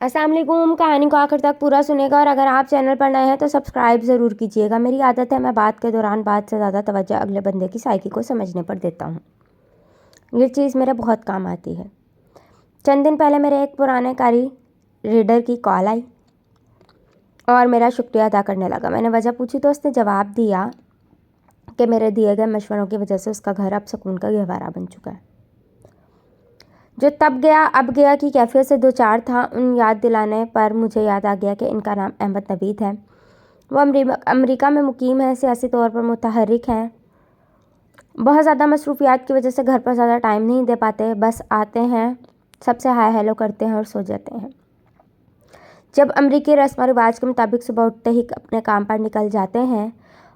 السلام علیکم. کہانی کو آخر تک پورا سنے گا اور اگر آپ چینل پر نئے ہیں تو سبسکرائب ضرور کیجیے گا. میری عادت ہے میں بات کے دوران بات سے زیادہ توجہ اگلے بندے کی سائیکی کو سمجھنے پر دیتا ہوں. یہ چیز میرے بہت کام آتی ہے. چند دن پہلے میرے ایک پرانے کاری ریڈر کی کال آئی اور میرا شکریہ ادا کرنے لگا. میں نے وجہ پوچھی تو اس نے جواب دیا کہ میرے دیے گئے مشوروں کی وجہ سے اس کا گھر اب سکون کا گہوارہ بن چکا ہے. جو تب گیا اب گیا کی کیفیت سے دوچار تھا، ان یاد دلانے پر مجھے یاد آ گیا کہ ان کا نام احمد نوید ہے. وہ امریکہ میں مقیم ہیں، سیاسی طور پر متحرک ہیں. بہت زیادہ مصروفیات کی وجہ سے گھر پر زیادہ ٹائم نہیں دے پاتے. بس آتے ہیں، سب سے ہائی ہیلو کرتے ہیں اور سو جاتے ہیں. جب امریکی رسم و رواج کے مطابق صبح اٹھتے ہی اپنے کام پر نکل جاتے ہیں.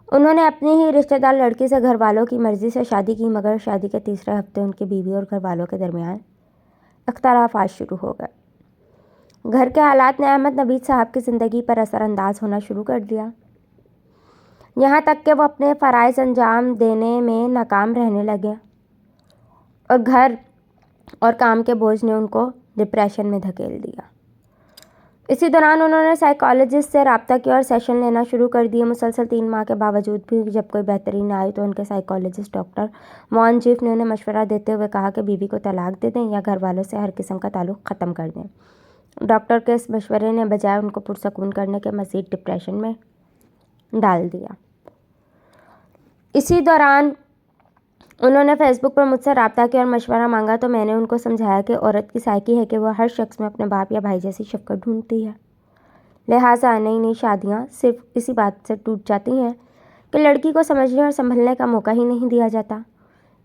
انہوں نے اپنی ہی رشتہ دار لڑکی سے گھر والوں کی مرضی سے شادی کی، مگر شادی کے تیسرے ہفتے ان کی بیوی اور گھر والوں کے درمیان اختلافات شروع ہو گئے. گھر کے حالات نے احمد نوید صاحب کی زندگی پر اثر انداز ہونا شروع کر دیا، یہاں تک کہ وہ اپنے فرائض انجام دینے میں ناکام رہنے لگے اور گھر اور کام کے بوجھ نے ان کو ڈپریشن میں دھکیل دیا. اسی دوران انہوں نے سائیکالوجسٹ سے رابطہ کیا اور سیشن لینا شروع کر دیے. مسلسل 3 ماہ کے باوجود بھی جب کوئی بہتری نہ آئی تو ان کے سائیکالوجسٹ ڈاکٹر وان جیف نے انہیں مشورہ دیتے ہوئے کہا کہ بیوی کو طلاق دے دیں یا گھر والوں سے ہر قسم کا تعلق ختم کر دیں. ڈاکٹر کے اس مشورے نے بجائے ان کو پرسکون کرنے کے مزید ڈپریشن میں ڈال دیا. اسی دوران انہوں نے فیس بک پر مجھ سے رابطہ کیا اور مشورہ مانگا تو میں نے ان کو سمجھایا کہ عورت کی سائیکی ہے کہ وہ ہر شخص میں اپنے باپ یا بھائی جیسی شفقت ڈھونڈتی ہے. لہٰذا نئی نئی شادیاں صرف اسی بات سے ٹوٹ جاتی ہیں کہ لڑکی کو سمجھنے اور سنبھلنے کا موقع ہی نہیں دیا جاتا.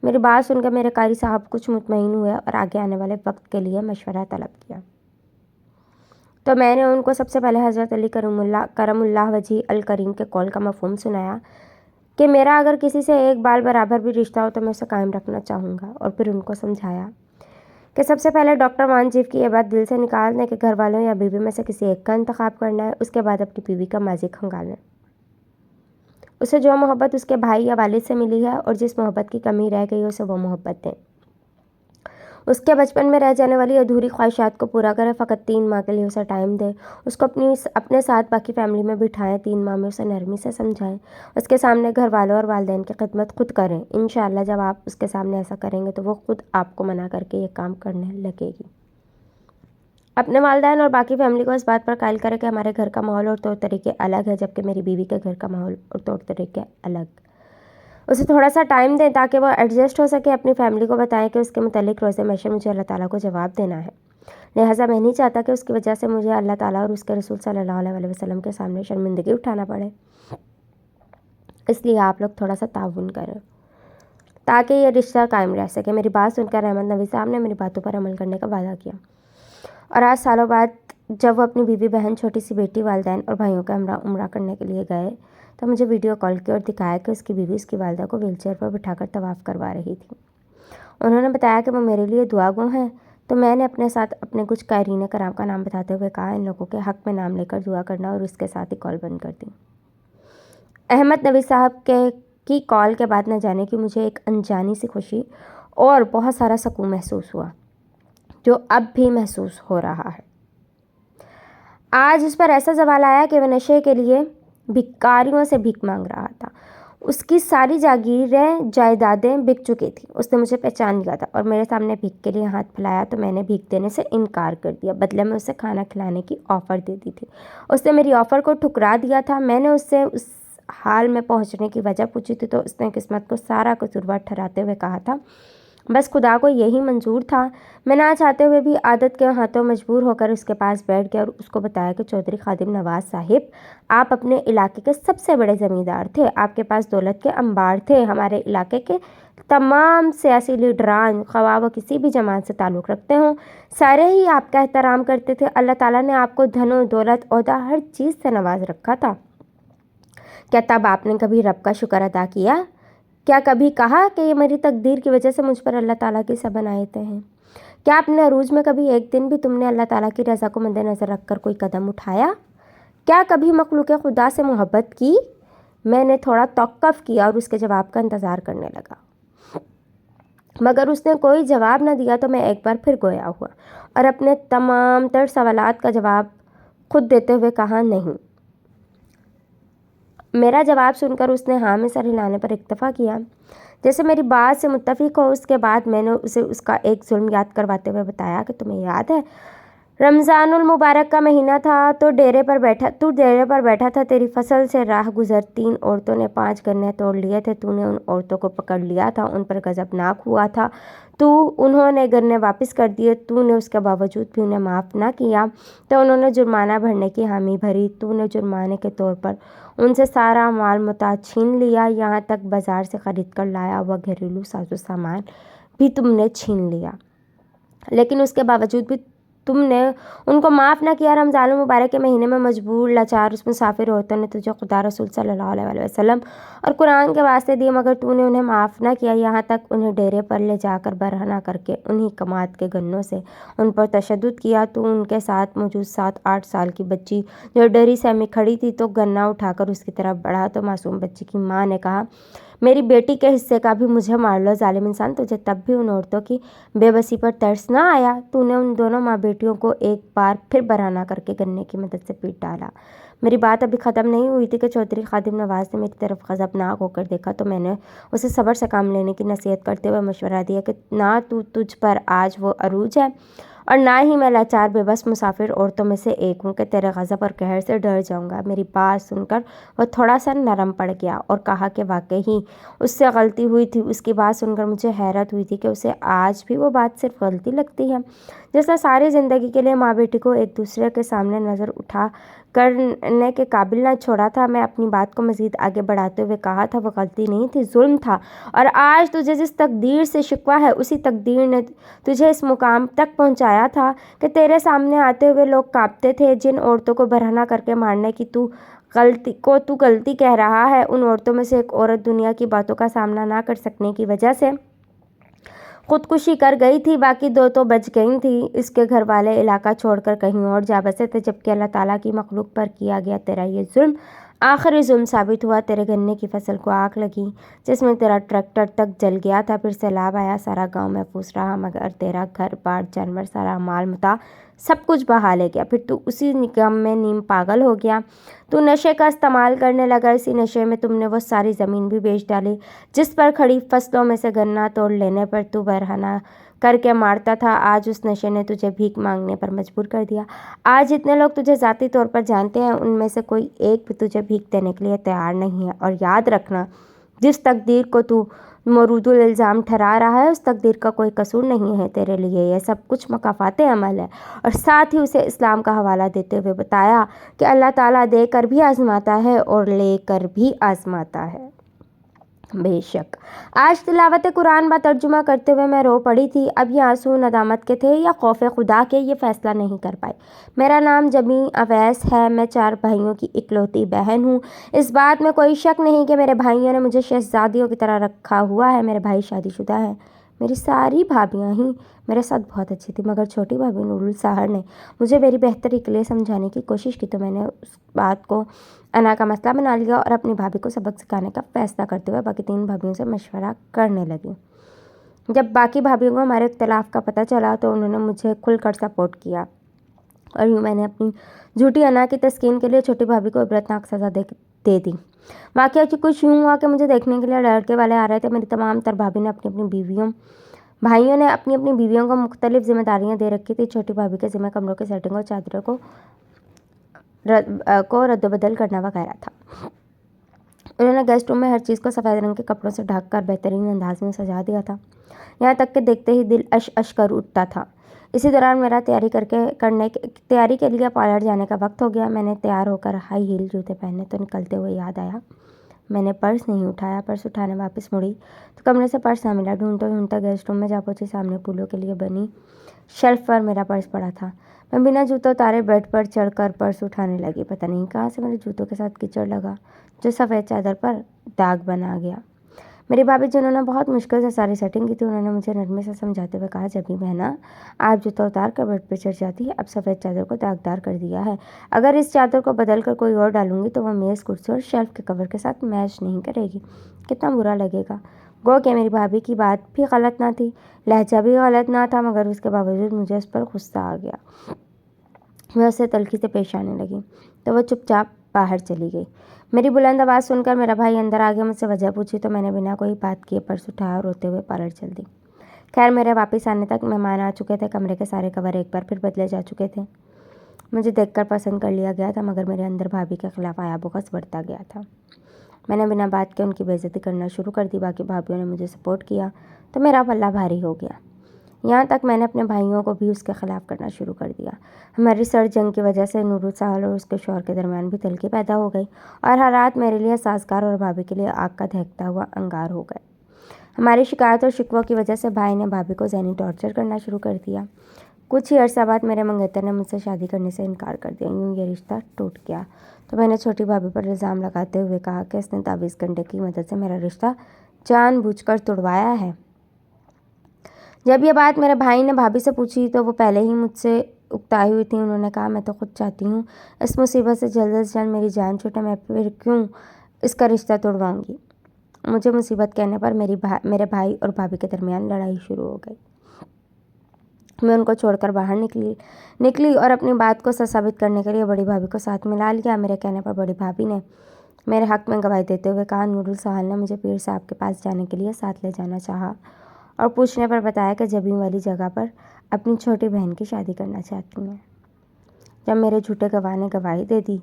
میری بات سن کر میرے قاری صاحب کچھ مطمئن ہوئے اور آگے آنے والے وقت کے لیے مشورہ طلب کیا. تو میں نے ان کو سب سے پہلے حضرت علی کرم اللہ وجہہ الکریم کے قول کا مفہوم سنایا کہ میرا اگر کسی سے ایک بال برابر بھی رشتہ ہو تو میں اسے قائم رکھنا چاہوں گا. اور پھر ان کو سمجھایا کہ سب سے پہلے ڈاکٹر وان جیف کی یہ بات دل سے نکال دیں کہ گھر والوں یا بیوی میں سے کسی ایک کا انتخاب کرنا ہے. اس کے بعد اپنی بیوی کا ماضی کھنگالیں. اسے جو محبت اس کے بھائی یا والد سے ملی ہے اور جس محبت کی کمی رہ گئی اسے وہ محبت دیں. اس کے بچپن میں رہ جانے والی ادھوری خواہشات کو پورا کریں. فقط 3 ماہ کے لیے اسے ٹائم دیں. اس کو اپنے ساتھ باقی فیملی میں بٹھائیں. 3 ماہ میں اسے نرمی سے سمجھائیں. اس کے سامنے گھر والوں اور والدین کی خدمت خود کریں. انشاءاللہ جب آپ اس کے سامنے ایسا کریں گے تو وہ خود آپ کو منع کر کے یہ کام کرنے لگے گی. اپنے والدین اور باقی فیملی کو اس بات پر قائل کریں کہ ہمارے گھر کا ماحول اور طور طریقے الگ ہے جبکہ میری بیوی کے گھر کا ماحول اور طور طریقے الگ. اسے تھوڑا سا ٹائم دیں تاکہ وہ ایڈجسٹ ہو سکے. اپنی فیملی کو بتائیں کہ اس کے متعلق روز محشر مجھے اللہ تعالیٰ کو جواب دینا ہے، لہٰذا میں نہیں چاہتا کہ اس کی وجہ سے مجھے اللہ تعالیٰ اور اس کے رسول صلی اللہ علیہ وسلم کے سامنے شرمندگی اٹھانا پڑے. اس لیے آپ لوگ تھوڑا سا تعاون کریں تاکہ یہ رشتہ قائم رہ سکے. میری بات سن کر احمد نوید صاحب نے میری باتوں پر عمل کرنے کا وعدہ کیا اور آج سالوں بعد جب وہ اپنی بیوی بہن چھوٹی سی بیٹی والدین اور بھائیوں کا عمرہ کرنے کے لیے گئے تو مجھے ویڈیو کال کی اور دکھایا کہ اس کی بیوی اس کی والدہ کو ویل چیئر پر بٹھا کر طواف کروا رہی تھی. انہوں نے بتایا کہ وہ میرے لیے دعا گو ہیں تو میں نے اپنے ساتھ اپنے کچھ قائرین کرام کا نام بتاتے ہوئے کہا ان لوگوں کے حق میں نام لے کر دعا کرنا اور اس کے ساتھ ہی کال بند کر دی. احمد نوید صاحب کی کال کے بعد نہ جانے کی مجھے ایک انجانی سی خوشی اور بہت سارا سکون محسوس ہوا جو اب بھی محسوس ہو رہا ہے. آج اس پر ایسا زوال آیا کہ وہ نشے کے لیے بھکاریوں سے بھیک مانگ رہا تھا. اس کی ساری جاگیریں جائیدادیں بک چکی تھیں. اس نے مجھے پہچان لیا تھا اور میرے سامنے بھیک کے لیے ہاتھ پھیلایا تو میں نے بھیک دینے سے انکار کر دیا. بدلے میں اسے کھانا کھلانے کی آفر دے دی تھی. اس نے میری آفر کو ٹھکرا دیا تھا. میں نے اس سے اس حال میں پہنچنے کی وجہ پوچھی تھی تو اس نے قسمت کو سارا قصوروار ٹھہراتے ہوئے کہا تھا بس خدا کو یہی منظور تھا. میں نہ چاہتے ہوئے بھی عادت کے ہاتھوں مجبور ہو کر اس کے پاس بیٹھ گیا اور اس کو بتایا کہ چودھری خادم نواز صاحب آپ اپنے علاقے کے سب سے بڑے زمیندار تھے. آپ کے پاس دولت کے انبار تھے. ہمارے علاقے کے تمام سیاسی لیڈران خواہ وہ کسی بھی جماعت سے تعلق رکھتے ہوں سارے ہی آپ کا احترام کرتے تھے. اللہ تعالیٰ نے آپ کو دھن و دولت عہدہ ہر چیز سے نواز رکھا تھا. کیا تب آپ نے کبھی رب کا شکر ادا کیا؟ کیا کبھی کہا کہ یہ میری تقدیر کی وجہ سے مجھ پر اللہ تعالیٰ کی سب عنایتیں ہیں؟ کیا اپنے عروج میں کبھی ایک دن بھی تم نے اللہ تعالیٰ کی رضا کو مد نظر رکھ کر کوئی قدم اٹھایا؟ کیا کبھی مخلوق خدا سے محبت کی؟ میں نے تھوڑا توقف کیا اور اس کے جواب کا انتظار کرنے لگا. مگر اس نے کوئی جواب نہ دیا تو میں ایک بار پھر گویا ہوا اور اپنے تمام تر سوالات کا جواب خود دیتے ہوئے کہا نہیں۔ میرا جواب سن کر اس نے ہاں میں سر ہلانے پر اکتفا کیا، جیسے میری بات سے متفق ہو۔ اس کے بعد میں نے اسے اس کا ایک ظلم یاد کرواتے ہوئے بتایا کہ تمہیں یاد ہے رمضان المبارک کا مہینہ تھا، تو ڈیرے پر بیٹھا تھا، تیری فصل سے راہ گزر 3 عورتوں نے 5 گنے توڑ لیے تھے، تو نے ان عورتوں کو پکڑ لیا تھا، ان پر غضبناک ہوا تھا، انہوں نے گنے واپس کر دیے، تو نے اس کے باوجود بھی انہیں معاف نہ کیا، تو انہوں نے جرمانہ بھرنے کی حامی بھری، تو نے جرمانے کے طور پر ان سے سارا مال متاع چھین لیا، یہاں تک بازار سے خرید کر لایا ہوا گھریلو ساز و سامان بھی تم نے چھین لیا، لیکن اس کے باوجود بھی تم نے ان کو معاف نہ کیا۔ رمضان المبارک کے مہینے میں مجبور لاچار اس مسافر عورتوں نے تجھے خدا رسول صلی اللہ علیہ وسلم اور قرآن کے واسطے دیے، مگر تو نے انہیں معاف نہ کیا، یہاں تک انہیں ڈیرے پر لے جا کر برہنہ کر کے انہی کماد کے گنوں سے ان پر تشدد کیا۔ تو ان کے ساتھ موجود 7-8 سال کی بچی جو ڈری سہمی کھڑی تھی، تو گنا اٹھا کر اس کی طرف بڑھا تو معصوم بچی کی ماں نے کہا، میری بیٹی کے حصے کا بھی مجھے مار لو ظالم انسان، تجھے تب بھی ان عورتوں کی بے بسی پر ترس نہ آیا؟ تو نے ان دونوں ماں بیٹیوں کو ایک بار پھر برہنہ کر کے گنے کی مدد سے پیٹ ڈالا۔ میری بات ابھی ختم نہیں ہوئی تھی کہ چودھری خادم نواز نے میری طرف غضبناک ہو کر دیکھا، تو میں نے اسے صبر سے کام لینے کی نصیحت کرتے ہوئے مشورہ دیا کہ نہ تجھ پر آج وہ عروج ہے اور نہ ہی میں لاچار بے بس مسافر عورتوں میں سے ایک ہوں کہ تیرے غضب اور قہر سے ڈر جاؤں گا۔ میری بات سن کر وہ تھوڑا سا نرم پڑ گیا اور کہا کہ واقعی اس سے غلطی ہوئی تھی۔ اس کی بات سن کر مجھے حیرت ہوئی تھی کہ اسے آج بھی وہ بات صرف غلطی لگتی ہے، جس نے ساری زندگی کے لیے ماں بیٹی کو ایک دوسرے کے سامنے نظر اٹھا کرنے کے قابل نہ چھوڑا تھا۔ میں اپنی بات کو مزید آگے بڑھاتے ہوئے کہا تھا، وہ غلطی نہیں تھی، ظلم تھا، اور آج تجھے جس تقدیر سے شکوہ ہے اسی تقدیر نے تجھے اس مقام تک پہنچایا تھا کہ تیرے سامنے آتے ہوئے لوگ کانپتے تھے۔ جن عورتوں کو برہنہ کر کے مارنے کی تو غلطی کہہ رہا ہے، ان عورتوں میں سے ایک عورت دنیا کی باتوں کا سامنا نہ کر سکنے کی وجہ سے خودکشی کر گئی تھی، باقی 2 تو بچ گئی تھیں۔ اس کے گھر والے علاقہ چھوڑ کر کہیں اور جا بسے تھے، جبکہ اللہ تعالیٰ کی مخلوق پر کیا گیا تیرا یہ ظلم آخری ظلم ثابت ہوا۔ تیرے گنے کی فصل کو آگ لگی جس میں تیرا ٹریکٹر تک جل گیا تھا، پھر سیلاب آیا، سارا گاؤں محفوظ رہا، مگر تیرا گھر بار جانور سارا مال متاع سب کچھ بہا لے گیا، پھر تو اسی غم میں نیم پاگل ہو گیا۔ تو نشے کا استعمال کرنے لگا، اسی نشے میں تم نے وہ ساری زمین بھی بیچ ڈالی جس پر کھڑی فصلوں میں سے گنا توڑ لینے پر تو برہنہ کر کے مارتا تھا۔ آج اس نشے نے تجھے بھیک مانگنے پر مجبور کر دیا۔ آج جتنے لوگ تجھے ذاتی طور پر جانتے ہیں، ان میں سے کوئی ایک بھی تجھے بھیک دینے کے لیے تیار نہیں ہے، اور یاد رکھنا، جس تقدیر کو تو مورد الزام ٹھہرا رہا ہے اس تقدیر کا کوئی قصور نہیں ہے تیرے لیے، یہ سب کچھ مکافات عمل ہے۔ اور ساتھ ہی اسے اسلام کا حوالہ دیتے ہوئے بتایا کہ اللہ تعالیٰ دے کر بھی آزماتا ہے اور لے کر بھی آزماتا ہے۔ بے شک آج تلاوت قرآن با ترجمہ کرتے ہوئے میں رو پڑی تھی۔ اب یہ آنسو ندامت کے تھے یا خوف خدا کے، یہ فیصلہ نہیں کر پائی۔ میرا نام جمی اویس ہے، میں 4 بھائیوں کی اکلوتی بہن ہوں۔ اس بات میں کوئی شک نہیں کہ میرے بھائیوں نے مجھے شہزادیوں کی طرح رکھا ہوا ہے۔ میرے بھائی شادی شدہ ہیں، میری ساری بھابیاں ہی میرے ساتھ بہت اچھی تھی، مگر چھوٹی بھابی نور السحر نے مجھے میری بہتری کے لیے سمجھانے کی کوشش کی، تو میں نے اس بات کو انا کا مسئلہ بنا لیا اور اپنی بھابھی کو سبق سکھانے کا فیصلہ کرتے ہوئے باقی 3 بھابھیوں سے مشورہ کرنے لگی۔ جب باقی بھابھیوں کو ہمارے اختلاف کا پتہ چلا تو انہوں نے مجھے کھل کر سپورٹ کیا، اور یوں میں نے اپنی جھوٹی انا کی تسکین کے لیے چھوٹی بھابھی کو عبرتناک سزا دے دی۔ واقعہ کچھ یوں ہوا کہ مجھے دیکھنے کے لیے لڑکے والے آ رہے تھے۔ میری تمام تر بھائیوں نے اپنی اپنی بیویوں کو مختلف ذمہ داریاں دے رکھی تھی۔ چھوٹی بھابھی کے ذمہ کمروں کی سیٹنگ اور چادروں کو رد و بدل کرنا وغیرہ تھا۔ انہوں نے گیسٹ روم میں ہر چیز کو سفید رنگ کے کپڑوں سے ڈھک کر بہترین انداز میں سجا دیا تھا، یہاں تک کہ دیکھتے ہی دل اش کر اٹھتا تھا۔ اسی دوران میرا تیاری کے لیے پارلر جانے کا وقت ہو گیا۔ میں نے تیار ہو کر ہائی ہیل جوتے پہنے تو نکلتے ہوئے یاد آیا میں نے پرس نہیں اٹھایا۔ پرس اٹھانے واپس مڑی تو کمرے سے پرس نہ ملا۔ ڈھونڈتا گیسٹ روم میں جا پہنچی، سامنے پھولوں کے لیے بنی شیلف پر میرا پرس پڑا تھا۔ میں بنا جوتے اتارے بیڈ پر چڑھ کر پرس اٹھانے لگی، پتہ نہیں کہاں سے میرے جوتوں کے ساتھ کیچڑ لگا جو سفید چادر پر داغ بنا گیا۔ میری بھابھی جنہوں نے بہت مشکل سے ساری سیٹنگ کی تھی، انہوں نے مجھے نرمی سے سمجھاتے ہوئے کہا، جبھی بہنا آپ جوتا اتار کر بیڈ پہ چڑھ جاتی ہے، اب سفید چادر کو داغدار کر دیا ہے، اگر اس چادر کو بدل کر کوئی اور ڈالوں گی تو وہ میز، کرسی اور شیلف کے کور کے ساتھ میچ نہیں کرے گی، کتنا برا لگے گا۔ گو کہ میری بھابھی کی بات بھی غلط نہ تھی، لہجہ بھی غلط نہ تھا، مگر اس کے باوجود مجھے اس پر غصہ آ گیا۔ میں اسے تلخی سے پیش آنے لگی تو وہ چپ چاپ باہر چلی گئی۔ میری بلند آواز سن کر میرا بھائی اندر آ گیا، مجھ سے وجہ پوچھی تو میں نے بنا کوئی بات کیے پرس اٹھایا اور روتے ہوئے پارلر چل دی۔ خیر میرے واپس آنے تک مہمان آ چکے تھے، کمرے کے سارے کور ایک بار پھر بدلے جا چکے تھے۔ مجھے دیکھ کر پسند کر لیا گیا تھا، مگر میرے اندر بھابھی کے خلاف آیا بغض بڑھتا گیا تھا۔ میں نے بنا بات کے ان کی بے عزتی کرنا شروع کر دی۔ باقی بھابھیوں نے مجھے سپورٹ کیا تو میرا پلہ بھاری ہو گیا، یہاں تک میں نے اپنے بھائیوں کو بھی اس کے خلاف کرنا شروع کر دیا۔ ہماری سرد جنگ کی وجہ سے نور السحل اور اس کے شوہر کے درمیان بھی تلخی پیدا ہو گئی اور حالات میرے لیے سازگار اور بھابھی کے لیے آگ کا دہکتا ہوا انگار ہو گئے۔ ہماری شکایت اور شکووں کی وجہ سے بھائی نے بھابھی کو ذہنی ٹارچر کرنا شروع کر دیا۔ کچھ ہی عرصہ بعد میرے منگیتر نے مجھ سے شادی کرنے سے انکار کر دیا۔ یوں یہ رشتہ ٹوٹ گیا تو میں نے چھوٹی بھابھی پر الزام لگاتے ہوئے کہا کہ اس نے تعویذ گنڈے کی مدد سے میرا رشتہ جان بوجھ کر توڑوایا ہے۔ جب یہ بات میرے بھائی نے بھابھی سے پوچھی تو وہ پہلے ہی مجھ سے اکتائی ہوئی تھی۔ انہوں نے کہا میں تو خود چاہتی ہوں اس مصیبت سے جلد میری جان چھوٹے، میں پھر کیوں اس کا رشتہ توڑواؤں گی۔ مجھے مصیبت کہنے پر میرے بھائی اور بھابھی کے درمیان لڑائی شروع ہو گئی۔ میں ان کو چھوڑ کر باہر نکلی اور اپنی بات کو سچ ثابت کرنے کے لیے بڑی بھابھی کو ساتھ ملا لیا۔ میرے کہنے پر بڑی بھابھی نے میرے حق میں گواہی دیتے ہوئے کہا نور السحل نے مجھے پیر صاحب کے پاس جانے کے لیے ساتھ لے جانا چاہا اور پوچھنے پر بتایا کہ جبیں والی جگہ پر اپنی چھوٹی بہن کی شادی کرنا چاہتی ہیں۔ جب میرے جھوٹے گواہ نے گواہی دے دی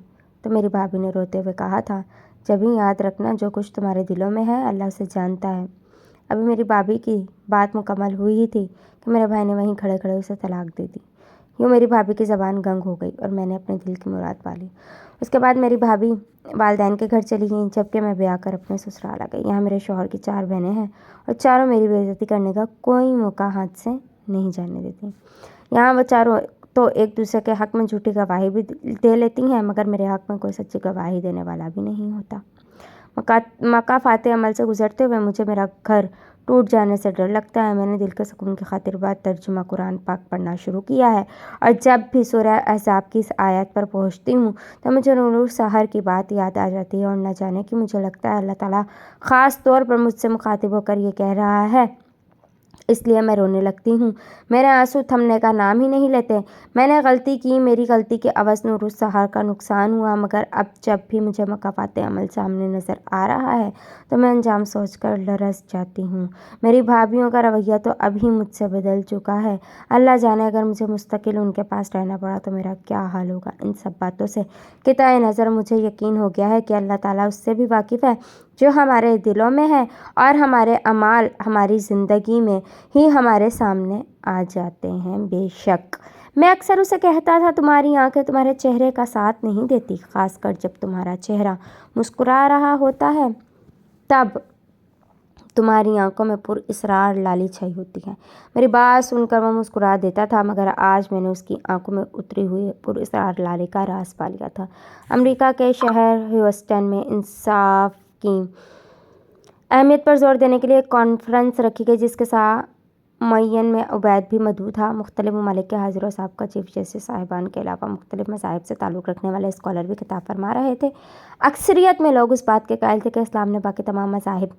تو میری بھابھی نے روتے ہوئے کہا تھا جبیں یاد رکھنا جو کچھ تمہارے دلوں میں ہے اللہ اسے جانتا ہے۔ ابھی میری بھابھی کی بات مکمل ہوئی ہی تھی کہ میرے بھائی نے وہیں کھڑے کھڑے اسے طلاق دے دی۔ یوں میری بھابھی کی زبان گنگ ہو گئی اور میں نے اپنے دل کی مراد پا لی۔ اس کے بعد میری بھابھی والدین کے گھر چلی گئیں، جبکہ میں بیاہ کر اپنے سسرال آ گئی۔ یہاں میرے شوہر کی 4 بہنیں ہیں اور چاروں میری بے عزتی کرنے کا کوئی موقع ہاتھ سے نہیں جانے دیتی۔ یہاں وہ چاروں تو ایک دوسرے کے حق میں جھوٹی گواہی بھی دے لیتی ہیں، مگر میرے حق میں کوئی سچی گواہی دینے والا بھی نہیں ہوتا۔ مکافات عمل سے گزرتے ہوئے مجھے میرا گھر ٹوٹ جانے سے ڈر لگتا ہے۔ میں نے دل کے سکون کی خاطر بعد ترجمہ قرآن پاک پڑھنا شروع کیا ہے اور جب بھی سورہ احزاب کی اس آیت پر پہنچتی ہوں تو مجھے نور السحل کی بات یاد آ جاتی ہے اور نہ جانے کہ مجھے لگتا ہے اللہ تعالیٰ خاص طور پر مجھ سے مخاطب ہو کر یہ کہہ رہا ہے، اس لیے میں رونے لگتی ہوں۔ میرے آنسو تھمنے کا نام ہی نہیں لیتے۔ میں نے غلطی کی، میری غلطی کے عوض نور السحل کا نقصان ہوا، مگر اب جب بھی مجھے مکافات عمل سامنے نظر آ رہا ہے تو میں انجام سوچ کر لرز جاتی ہوں۔ میری بھابھیوں کا رویہ تو ابھی مجھ سے بدل چکا ہے۔ اللہ جانے اگر مجھے مستقل ان کے پاس رہنا پڑا تو میرا کیا حال ہوگا۔ ان سب باتوں سے قطع نظر مجھے یقین ہو گیا ہے کہ اللہ تعالیٰ اس سے بھی واقف ہے جو ہمارے دلوں میں ہے اور ہمارے اعمال ہماری زندگی میں ہی ہمارے سامنے آ جاتے ہیں۔ بے شک میں اکثر اسے کہتا تھا تمہاری آنکھیں تمہارے چہرے کا ساتھ نہیں دیتی، خاص کر جب تمہارا چہرہ مسکرا رہا ہوتا ہے تب تمہاری آنکھوں میں پر اسرار لالی چھائی ہوتی ہے۔ میری بات سن کر وہ مسکرا دیتا تھا، مگر آج میں نے اس کی آنکھوں میں اتری ہوئی پر اسرار لالی کا راز پا لیا تھا۔ امریکہ کے شہر ہیوسٹن میں انصاف کی اہمیت پر زور دینے کے لیے ایک کانفرنس رکھی گئی جس کے معین میں عبید بھی مدعو تھا۔ مختلف ممالک کے حاضر و سابقہ چیف جسٹس صاحبان کے علاوہ مختلف مذاہب سے تعلق رکھنے والے اسکالر بھی خطاب فرما رہے تھے۔ اکثریت میں لوگ اس بات کے قائل تھے کہ اسلام نے باقی تمام مذاہب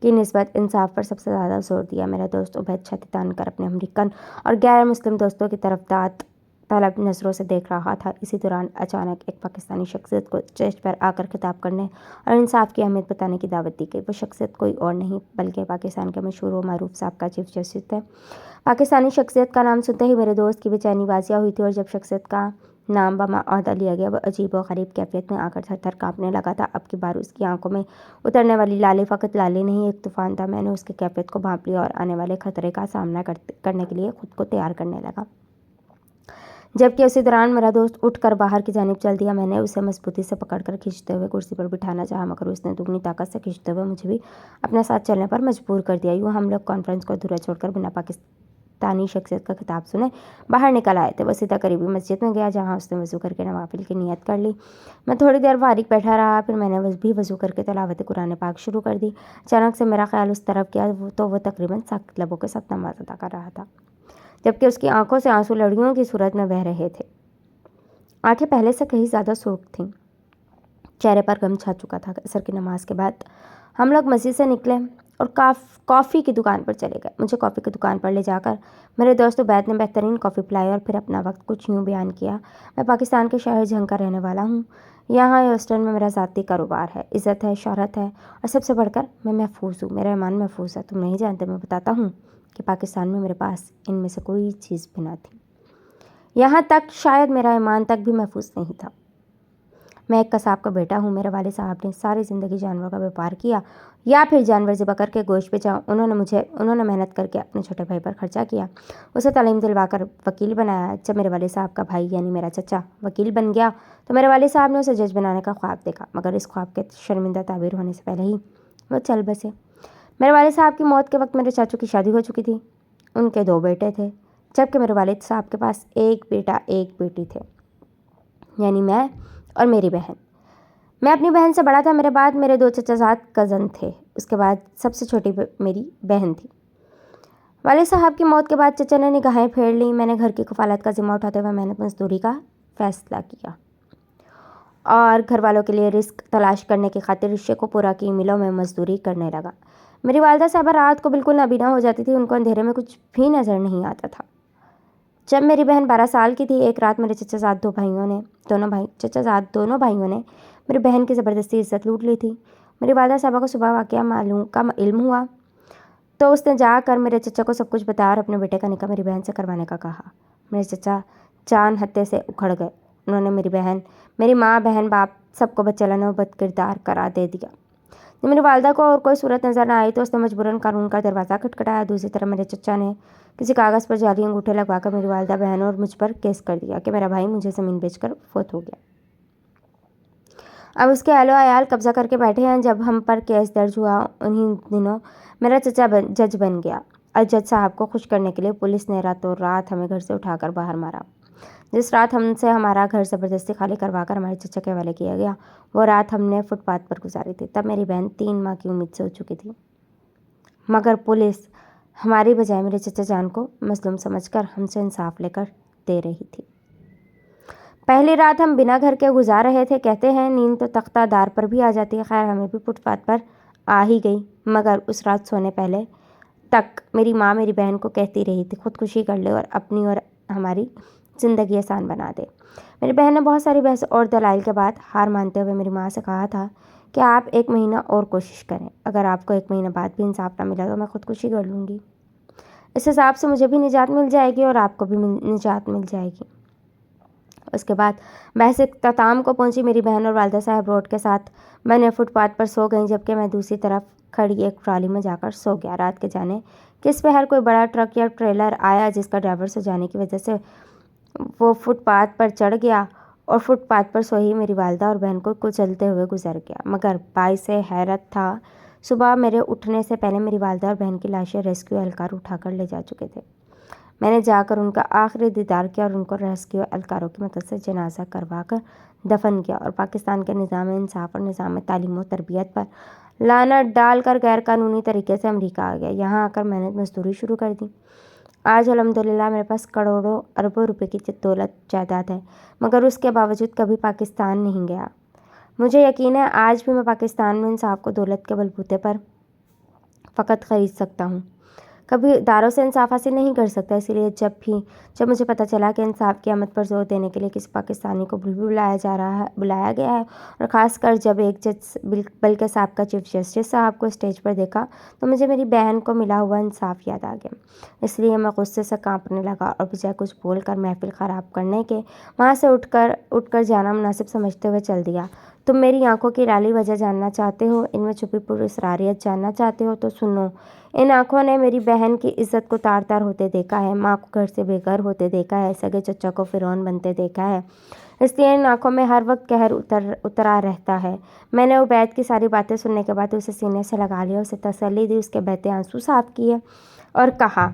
کی نسبت انصاف پر سب سے زیادہ زور دیا۔ میرا دوست عبید چھاتی تان کر اپنے امریکن اور غیر مسلم دوستوں کی طرف داد طلب نظروں سے دیکھ رہا تھا۔ اسی دوران اچانک ایک پاکستانی شخصیت کو اسٹیج پر آ کر خطاب کرنے اور انصاف کی اہمیت بتانے کی دعوت دی گئی۔ وہ شخصیت کوئی اور نہیں بلکہ پاکستان کے مشہور و معروف سابقہ چیف جسٹس تھے۔ پاکستانی شخصیت کا نام سنتے ہی میرے دوست کی بے چینی واضح ہوئی تھی اور جب شخصیت کا نام بما عہدہ لیا گیا وہ عجیب و غریب کیفیت میں آ کر تھر تھر کانپنے لگا تھا۔ اب کی بار اس کی آنکھوں میں اترنے والی لالی فقط لالی نہیں ایک طوفان تھا۔ میں نے اس کی کیفیت کو بھانپ لیا اور آنے والے خطرے کا سامنا کرنے کے لیے خود کو تیار کرنے لگا۔ جبکہ اسی دوران میرا دوست اٹھ کر باہر کی جانب چل دیا۔ میں نے اسے مضبوطی سے پکڑ کر کھینچتے ہوئے کرسی پر بٹھانا چاہا مگر اس نے دگنی طاقت سے کھینچتے ہوئے مجھے بھی اپنے ساتھ چلنے پر مجبور کر دیا۔ یوں ہم لوگ کانفرنس کو ادھورا چھوڑ کر بنا پاکستانی شخصیت کا خطاب سنے باہر نکل آئے تھے۔ وہ سیدھا قریبی مسجد میں گیا جہاں اس نے وضو کر کے نوافل کی نیت کر لی۔ میں تھوڑی دیر فارغ بیٹھا رہا، پھر میں نے بھی وضو کر کے تلاوت قرآن پاک شروع کر دی۔ اچانک سے میرا خیال اس طرف گیا تو وہ تقریباً ساکت لبوں کے ساتھ نماز ادا کر رہا تھا جبکہ اس کی آنکھوں سے آنسو لڑیوں کی صورت میں بہہ رہے تھے۔ آنکھیں پہلے سے کہیں زیادہ سرخ تھیں۔ چہرے پر غم چھا چکا تھا۔ عصر کی نماز کے بعد ہم لوگ مسجد سے نکلے اور کافی کی دکان پر چلے گئے۔ مجھے کافی کی دکان پر لے جا کر میرے دوست عبید نے بہترین کافی پلائی اور پھر اپنا وقت کچھ یوں بیان کیا: میں پاکستان کے شہر جھنگ کا رہنے والا ہوں۔ یہاں ہیوسٹن میں میرا ذاتی کاروبار ہے، عزت ہے، شہرت ہے اور سب سے بڑھ کر میں محفوظ ہوں، میرا ایمان محفوظ ہے۔ تم نہیں جانتے، میں بتاتا ہوں کہ پاکستان میں میرے پاس ان میں سے کوئی چیز بھی نہ تھی، یہاں تک شاید میرا ایمان تک بھی محفوظ نہیں تھا۔ میں ایک قصاب کا بیٹا ہوں۔ میرے والد صاحب نے ساری زندگی جانوروں کا بیپار کیا یا پھر جانور ذبح کر کے گوشت بیچا۔ انہوں نے محنت کر کے اپنے چھوٹے بھائی پر خرچہ کیا، اسے تعلیم دلوا کر وکیل بنایا۔ جب میرے والد صاحب کا بھائی یعنی میرا چچا وکیل بن گیا تو میرے والد صاحب نے اسے جج بنانے کا خواب دیکھا، مگر اس خواب کے شرمندہ تعبیر ہونے سے پہلے ہی وہ چل بسے۔ میرے والد صاحب کی موت کے وقت میرے چاچو کی شادی ہو چکی تھی، ان کے 2 بیٹے تھے، جبکہ میرے والد صاحب کے پاس 1 بیٹا 1 بیٹی تھے، یعنی میں اور میری بہن۔ میں اپنی بہن سے بڑا تھا، میرے بعد میرے 2 چچا زاد کزن تھے، اس کے بعد سب سے چھوٹی میری بہن تھی۔ والد صاحب کی موت کے بعد چچا نے نگاہیں پھیر لیں۔ میں نے گھر کی کفالت کا ذمہ اٹھاتے ہوئے محنت مزدوری کا فیصلہ کیا اور گھر والوں کے لیے رزق تلاش کرنے کی خاطر رشتے کو پورا کی ملوں میں مزدوری کرنے لگا۔ میری والدہ صاحبہ رات کو بالکل نابینا ہو جاتی تھی، ان کو اندھیرے میں کچھ بھی نظر نہیں آتا تھا۔ جب میری بہن 12 سال کی تھی، ایک رات میرے چچا زاد دونوں بھائیوں نے میری بہن کی زبردستی عزت لوٹ لی تھی۔ میری والدہ صاحبہ کو صبح واقعہ کا علم ہوا تو اس نے جا کر میرے چچا کو سب کچھ بتایا اور اپنے بیٹے کا نکاح میری بہن سے کروانے کا کہا۔ میرے چچا جان ہتے سے اکھڑ گئے، انہوں نے میری ماں، بہن، باپ سب کو بدچلن و بد کردار قرار دے دیا۔ جب میری والدہ کو اور کوئی صورت نظر نہ آئی تو اس نے مجبوراً قانون کا دروازہ کھٹکھٹایا۔ دوسری طرف میرے چچا نے کسی کاغذ پر جعلی انگوٹھے لگوا کر میری والدہ، بہن اور مجھ پر کیس کر دیا کہ میرا بھائی مجھے زمین بیچ کر فوت ہو گیا۔ اب اس کے اہل و عیال قبضہ کر کے بیٹھے ہیں۔ جب ہم پر کیس درج ہوا انہی دنوں میرا چچا جج بن گیا اور جج صاحب کو خوش کرنے کے لیے پولیس نے راتوں رات ہمیں گھر سے اٹھا کر باہر مارا۔ جس رات ہم سے ہمارا گھر زبردستی خالی کروا کر ہمارے چچا کے حوالے کیا گیا، وہ رات ہم نے فٹ پاتھ پر گزاری تھی۔ تب میری بہن 3 ماہ کی امید سے ہو چکی تھی، مگر پولیس ہماری بجائے میرے چچا جان کو مظلوم سمجھ کر ہم سے انصاف لے کر دے رہی تھی۔ پہلی رات ہم بنا گھر کے گزار رہے تھے۔ کہتے ہیں نیند تو تختہ دار پر بھی آ جاتی ہے، خیر ہمیں بھی فٹ پاتھ پر آ ہی گئی، مگر اس رات سونے پہلے تک میری ماں میری بہن کو کہتی رہی تھی خودکشی کر لے اور اپنی اور ہماری زندگی آسان بنا دے۔ میری بہن نے بہت ساری بحث اور دلائل کے بعد ہار مانتے ہوئے میری ماں سے کہا تھا کہ آپ 1 مہینہ اور کوشش کریں، اگر آپ کو 1 مہینہ بعد بھی انصاف نہ ملا تو میں خودکشی کر لوں گی، اس حساب سے مجھے بھی نجات مل جائے گی اور آپ کو بھی نجات مل جائے گی۔ اس کے بعد بحث اختتام کو پہنچی۔ میری بہن اور والدہ صاحب روڈ کے ساتھ بنے فٹ پاتھ پر سو گئیں، جبکہ میں دوسری طرف کھڑی ایک ٹرالی میں جا کر سو گیا۔ رات کے جانے کس پہر کوئی بڑا ٹرک یا ٹریلر آیا جس کا ڈرائیور سو جانے کی وجہ سے وہ فٹ پاتھ پر چڑھ گیا اور فٹ پاتھ پر سوئی میری والدہ اور بہن کو کچلتے ہوئے گزر گیا۔ مگر باعث حیرت تھا، صبح میرے اٹھنے سے پہلے میری والدہ اور بہن کی لاشیں ریسکیو اہلکار اٹھا کر لے جا چکے تھے۔ میں نے جا کر ان کا آخری دیدار کیا اور ان کو ریسکیو اہلکاروں کی مدد سے جنازہ کروا کر دفن کیا اور پاکستان کے نظام انصاف اور نظام تعلیم و تربیت پر لعنت ڈال کر غیر قانونی طریقے سے امریکہ آ گیا۔ یہاں آ کر محنت مزدوری شروع کر دی۔ آج الحمدللہ میرے پاس کروڑوں اربوں روپے کی دولت جائیداد ہے، مگر اس کے باوجود کبھی پاکستان نہیں گیا۔ مجھے یقین ہے آج بھی میں پاکستان میں انصاف کو دولت کے بلبوتے پر فقط خرید سکتا ہوں، کبھی اداروں سے انصاف حاصل نہیں کر سکتا۔ اسی لیے جب مجھے پتہ چلا کہ انصاف کی آمد پر زور دینے کے لیے کسی پاکستانی کو بلایا گیا ہے اور خاص کر جب ایک جج بلکہ سابقہ چیف جسٹس صاحب کو اسٹیج پر دیکھا تو مجھے میری بہن کو ملا ہوا انصاف یاد آ گیا۔ اس لیے میں غصے سے کانپنے لگا اور بجائے کچھ بول کر محفل خراب کرنے کے وہاں سے اٹھ کر جانا مناسب سمجھتے ہوئے چل دیا۔ تم میری آنکھوں کی لالی وجہ جاننا چاہتے ہو، ان میں چھپی پراسراریت جاننا چاہتے ہو تو سنو۔ ان آنکھوں نے میری بہن کی عزت کو تار تار ہوتے دیکھا ہے، ماں کو گھر سے بے گھر ہوتے دیکھا ہے، سگے چچا کو فرعون بنتے دیکھا ہے، اس لیے ان آنکھوں میں ہر وقت قہر اترا رہتا ہے۔ میں نے عبید کی ساری باتیں سننے کے بعد اسے سینے سے لگا لیا، اسے تسلی دی، اس کے بہتے آنسو صاف کیے اور کہا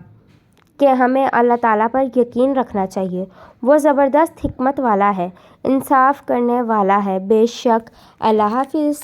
کہ ہمیں اللہ تعالیٰ پر یقین رکھنا چاہیے، وہ زبردست حکمت والا ہے، انصاف کرنے والا ہے بے شک۔ اللہ حافظ۔